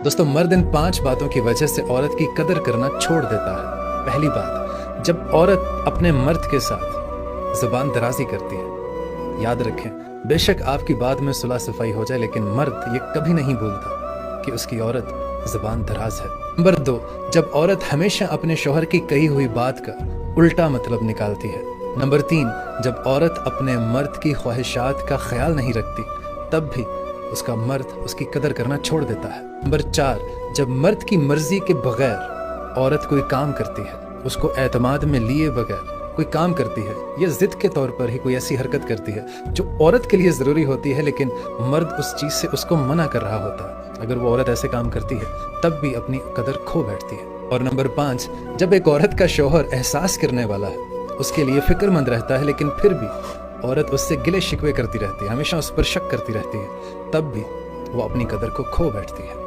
दोस्तों, मर्द इन 5 बातों की वजह से औरत की कदर करना छोड़ देता है। पहली बात, जब औरत अपने मर्द के साथ ज़ुबान दराज़ी करती है। याद रखें, बेशक आपकी बात में सुलह सफाई हो जाए, लेकिन मर्द ये कभी नहीं भूलता कि उसकी औरत ज़ुबान दराज है। नंबर 2, जब औरत हमेशा अपने शौहर की कही हुई बात का उल्टा मतलब निकालती है। नंबर 3, जब औरत अपने मर्द की ख्वाहिशात का ख्याल नहीं रखती, तब भी उसका मर्द उसकी कदर करना छोड़ देता है। नंबर 4, जब मर्द की मर्जी के बगैर औरत कोई काम करती है, उसको एतमाद में लिए बगैर कोई काम करती है या जिद के तौर पर ही कोई ऐसी हरकत करती है जो औरत के लिए ज़रूरी होती है, लेकिन मर्द उस चीज़ से उसको मना कर रहा होता है, अगर वो औरत ऐसे काम करती है तब भी अपनी कदर खो बैठती है। और नंबर 5, जब एक औरत का शौहर एहसास करने वाला है, उसके लिए फिक्रमंद रहता है, लेकिन फिर भी औरत उससे गिले शिकवे करती रहती है, हमेशा उस पर शक करती रहती है, तब भी वो अपनी कदर को खो बैठती है।